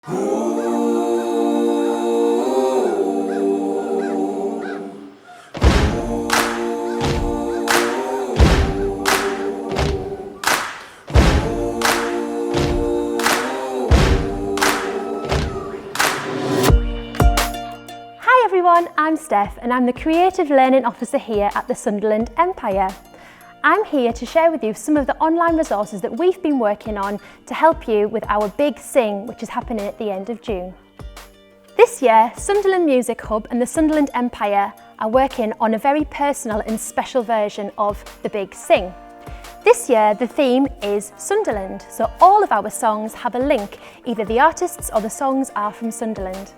Hi everyone, I'm Steph and I'm the Creative Learning Officer here at the Sunderland Empire. I'm here to share with you some of the online resources that we've been working on to help you with our Big Sing, which is happening at the end of June. This year, Sunderland Music Hub and the Sunderland Empire are working on a very personal and special version of the Big Sing. This year, the theme is Sunderland, so all of our songs have a link, either the artists or the songs are from Sunderland.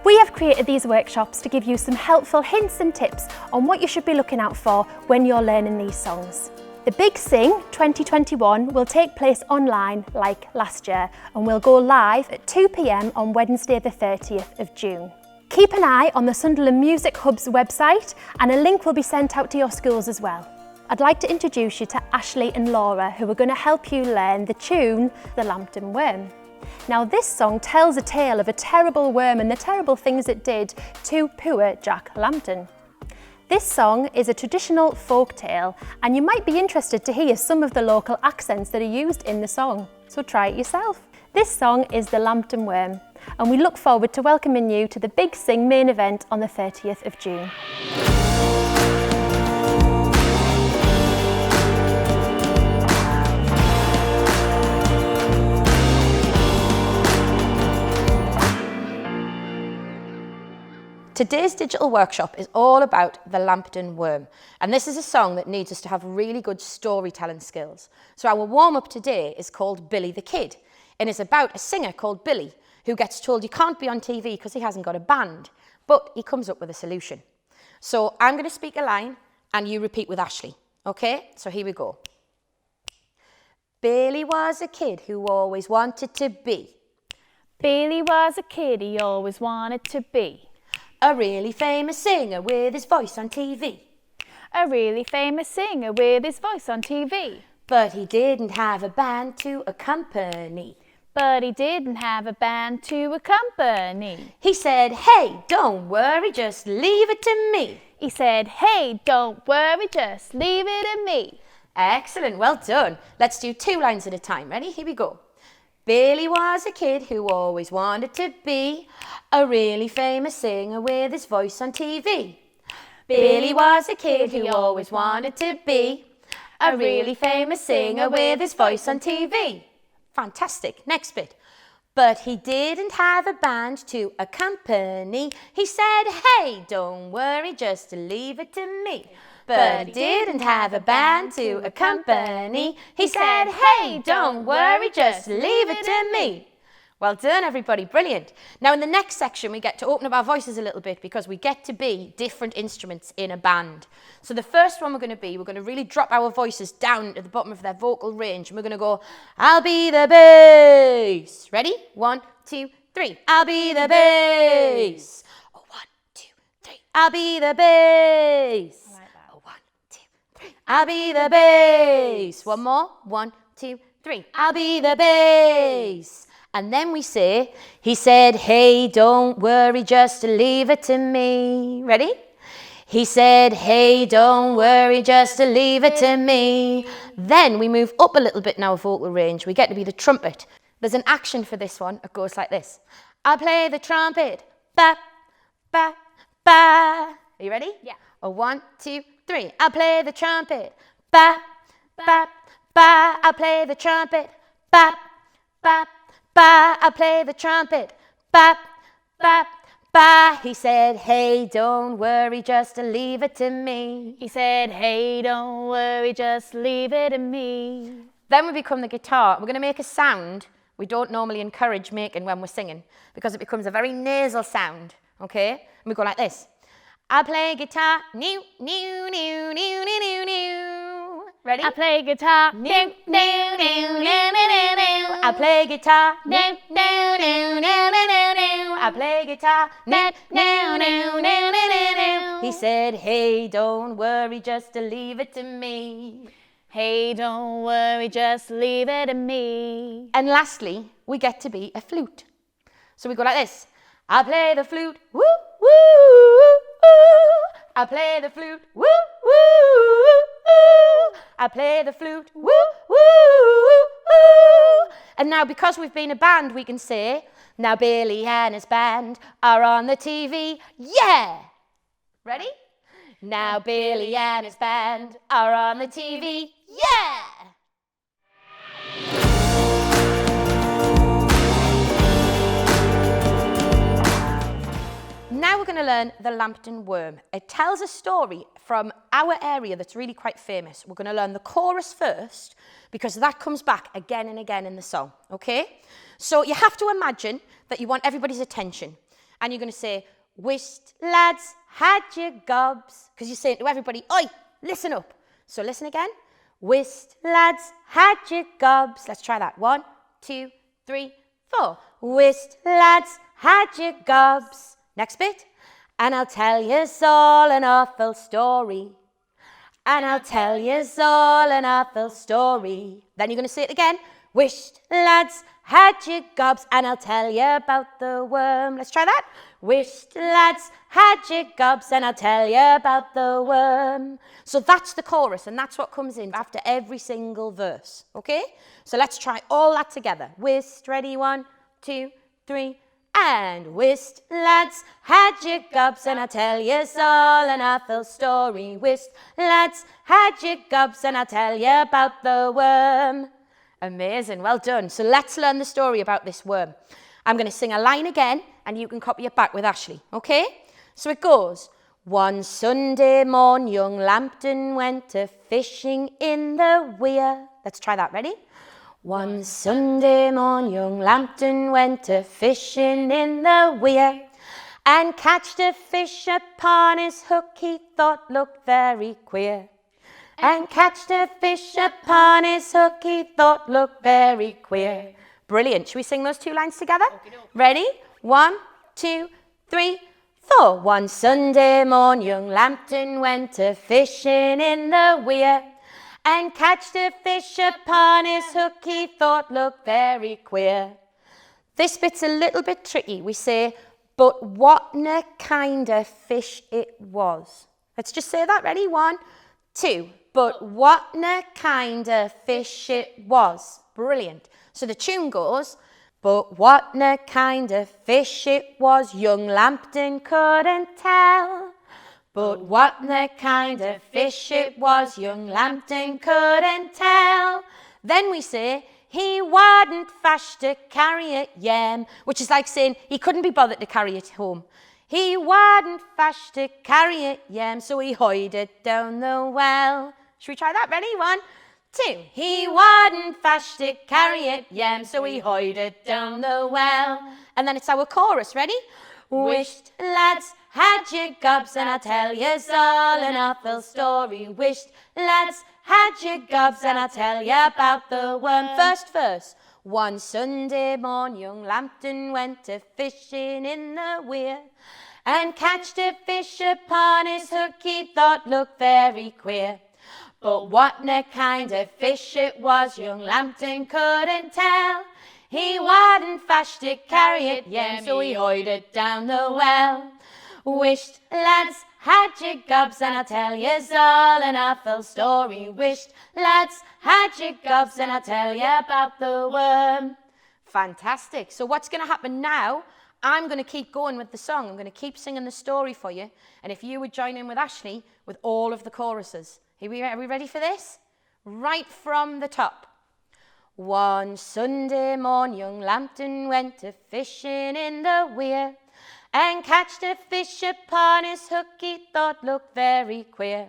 We have created these workshops to give you some helpful hints and tips on what you should be looking out for when you're learning these songs. The Big Sing 2021 will take place online like last year and will go live at 2 p.m. on Wednesday the 30th of June. Keep an eye on the Sunderland Music Hub's website and a link will be sent out to your schools as well. I'd like to introduce you to Ashley and Laura, who are going to help you learn the tune, The Lambton Worm. Now this song tells a tale of a terrible worm and the terrible things it did to poor Jack Lambton. This song is a traditional folk tale and you might be interested to hear some of the local accents that are used in the song, so try it yourself. This song is The Lampton Worm and we look forward to welcoming you to the Big Sing main event on the 30th of June. Today's digital workshop is all about the Lampton Worm, and this is a song that needs us to have really good storytelling skills. So our warm-up today is called Billy the Kid, and it's about a singer called Billy who gets told he can't be on TV because he hasn't got a band, but he comes up with a solution. So I'm going to speak a line and you repeat with Ashley, okay? So here we go. Billy was a kid who always wanted to be. Billy was a kid he always wanted to be. A really famous singer with his voice on TV. A really famous singer with his voice on TV. But he didn't have a band to accompany. But he didn't have a band to accompany. He said, hey, don't worry, just leave it to me. He said, hey, don't worry, just leave it to me. Excellent, well done. Let's do 2 lines at a time. Ready? Here we go. Billy was a kid who always wanted to be a really famous singer with his voice on TV. Billy was a kid who always wanted to be a really famous singer with his voice on TV. Fantastic. Next bit. But he didn't have a band to accompany. He said, hey, don't worry, just leave it to me. But he didn't have a band to accompany. He said, hey, don't worry, just leave it to me. Well done, everybody. Brilliant. Now, in the next section, we get to open up our voices a little bit because we get to be different instruments in a band. So the first one we're going to really drop our voices down to the bottom of their vocal range. And we're going to go, I'll be the bass. Ready? 1, 2, 3. I'll be the bass. Oh, 1, 2, 3. I'll be the bass. I'll be the bass. One more. 1, 2, 3. I'll be the bass. And then we say, he said, hey, don't worry, just leave it to me. Ready? He said, hey, don't worry, just leave it to me. Then we move up a little bit in our vocal range. We get to be the trumpet. There's an action for this one. It goes like this. I'll play the trumpet. Ba, ba, ba. Are you ready? Yeah. Oh, 1, 2, 3. I'll play the trumpet. Ba, ba, ba. I'll play the trumpet. Ba, ba, ba. I'll play the trumpet. Ba, ba, ba. He said, hey, don't worry, just leave it to me. He said, hey, don't worry, just leave it to me. Then we become the guitar. We're going to make a sound we don't normally encourage making when we're singing because it becomes a very nasal sound, okay? And we go like this. I play guitar, new, new, new, new, new, new, new. Ready? I play guitar, new, new, new, new, new, new, new. I play guitar, new, new, new, new, new, new, new. I play guitar, new, new, new, new, new, new, new. He said, hey, don't worry, just leave it to me. Hey, don't worry, just leave it to me. And lastly, we get to be a flute. So we go like this. I'll play the flute, woo, woo, woo. I'll play the flute, woo, woo, woo. I'll play the flute, woo, woo, woo. And now because we've been a band, we can say, now Billy and his band are on the TV, yeah. Ready? Now Billy and his band are on the TV, yeah. Now we're going to learn the Lambton Worm. It tells a story from our area that's really quite famous. We're going to learn the chorus first because that comes back again and again in the song, okay? So you have to imagine that you want everybody's attention and you're going to say, "Wisht lads had your gobs," because you're saying to everybody, "Oi, listen up." So listen again. "Wisht lads had your gobs." Let's try that. 1, 2, 3, 4. "Wisht lads had your gobs." Next bit. "And I'll tell yous all an awful story. And I'll tell yous all an awful story." Then you're going to say it again. "Wisht lads had your gobs, and I'll tell you about the worm." Let's try that. "Wisht lads had your gobs, and I'll tell you about the worm." So that's the chorus, and that's what comes in after every single verse, okay? So let's try all that together. Wisht, ready, 1, 2, 3, and "Wisht lads had your gobs, and I'll tell yous all an awful story. Wisht lads had your gobs, and I'll tell you about the worm." Amazing, well done. So let's learn the story about this worm. I'm going to sing a line again, and you can copy it back with Ashley, okay? So it goes, "One Sunday morn, young Lampton went a-fishing in the weir." Let's try that, ready? "One Sunday morn, young Lampton went a-fishing in the weir, and catched a fish upon his hook he thought looked very queer. And catched a fish upon his hook he thought looked very queer." Brilliant. Should we sing those 2 lines together? Ready? 1, 2, 3, 4. "One Sunday morn, young Lampton went a-fishing in the weir, and catched a fish upon his hook he thought looked very queer." This bit's a little bit tricky. We say, "But whatna kind of fish it was." Let's just say that. Ready? 1, 2. "But whatna kind of fish it was." Brilliant. So the tune goes, "But whatna kind of fish it was, young Lampton couldn't tell. But whatna kind of fish it was, young Lampton couldn't tell." Then we say, "He wasn't fashed to carry it yem," which is like saying he couldn't be bothered to carry it home. "He wasn't fashed to carry it yem, so he hoyed it down the well." Should we try that? Ready? 1, 2. "He wasn't fashed to carry it yem, so he hoyed it down the well." And then it's our chorus. Ready? "Wisht lads had your gobs, and I'll tell yous all an awful story. Wisht lads had your gobs, and I'll tell you about the worm." First verse. "One Sunday morn, young Lampton went a-fishing in the weir, and catched a fish upon his hook he thought looked very queer. But whatna kind of fish it was, young Lampton couldn't tell. He wasn't fashed to carry it yem, so he hoyed it down the well. Wisht lads had your gobs, and I'll tell yous all an awful story. Wisht lads had your gobs, and I'll tell you about the worm." Fantastic. So what's going to happen now? I'm going to keep going with the song. I'm going to keep singing the story for you. And if you would join in with Ashley with all of the choruses. Are we ready for this? Right from the top. "One Sunday morn, young Lampton went a-fishing in the weir, and catched a fish upon his hook he thought looked very queer.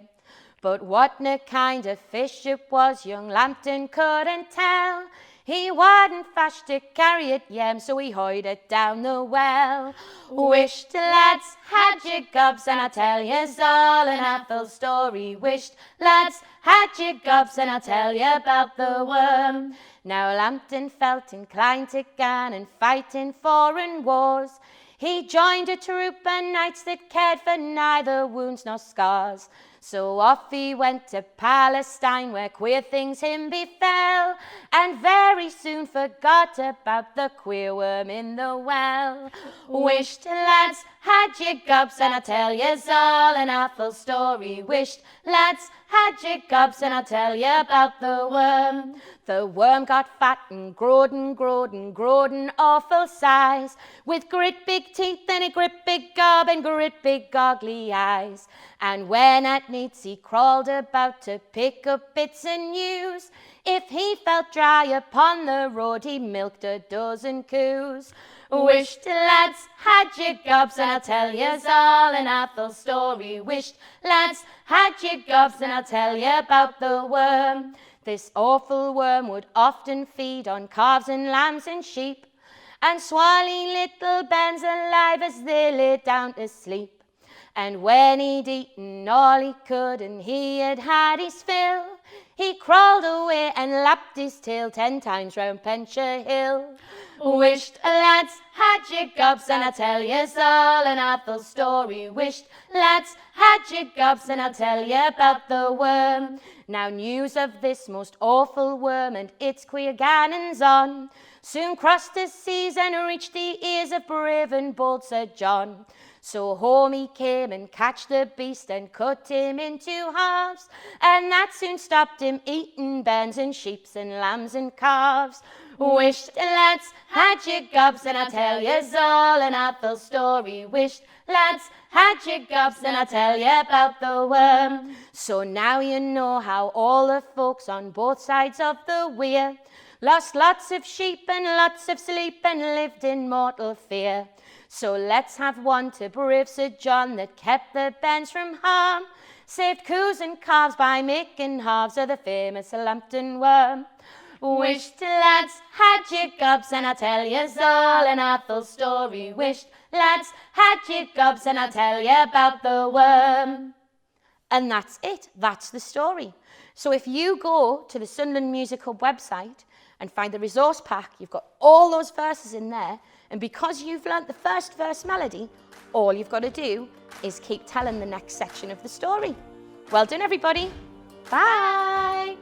But whatna kind of fish it was, young Lampton couldn't tell. He wasn't fashed to carry it yem, so he hoyed it down the well. Wisht lads had your gobs, and I'll tell yous all an awful story. Wisht lads had your gobs, and I'll tell you about the worm. Now Lampton felt inclined to gan and fight in foreign wars. He joined a troop of knights that cared for neither wounds nor scars. So off he went to Palestine, where queer things him befell, and very soon forgot about the queer worm in the well. Wished lads had your gobs, and I'll tell yous all an awful story. Wished lads had your gobs, and I'll tell you about the worm. The worm got fat and growed and growed and growed an awful size, with great big teeth and a great big gob and great big goggly eyes. And when at needs he crawled about to pick up bits and news, if he felt dry upon the road he milked a dozen coos. Wished lads had your gobs, and I'll tell yous all an awful story. Wished lads had your gobs, and I'll tell you about the worm. This awful worm would often feed on calves and lambs and sheep, and swallow little bairns alive as they lay down to sleep. And when he'd eaten all he could and he had had his fill, he crawled away and lapped his tail 10 times round Penshire Hill. Wished lads had your gobs, and I'll tell yous all an awful story. Wished lads had your gobs, and I'll tell you about the worm. Now news of this most awful worm and its queer gannons on soon crossed the seas and reached the ears of brave and bold Sir John. So home he came and catched the beast and cut him into halves, and that soon stopped him eating bairns and sheeps and lambs and calves. Wished lads had your gobs, and I'll tell yous all an awful story. Wished lads had your gobs, and I'll tell you about the worm. So now you know how all the folks on both sides of the weir lost lots of sheep and lots of sleep and lived in mortal fear. So let's have one to brave Sir John that kept the bairns from harm, saved coos and calves by making halves of the famous Lampton Worm. Wished lads had your gobs, and I'll tell yous all an awful story. Wished lads had your gobs, and I'll tell you about the worm. And that's it. That's the story. So if you go to the Sunderland Musical website and find the resource pack, you've got all those verses in there. And because you've learnt the first verse melody, all you've got to do is keep telling the next section of the story. Well done, everybody. Bye.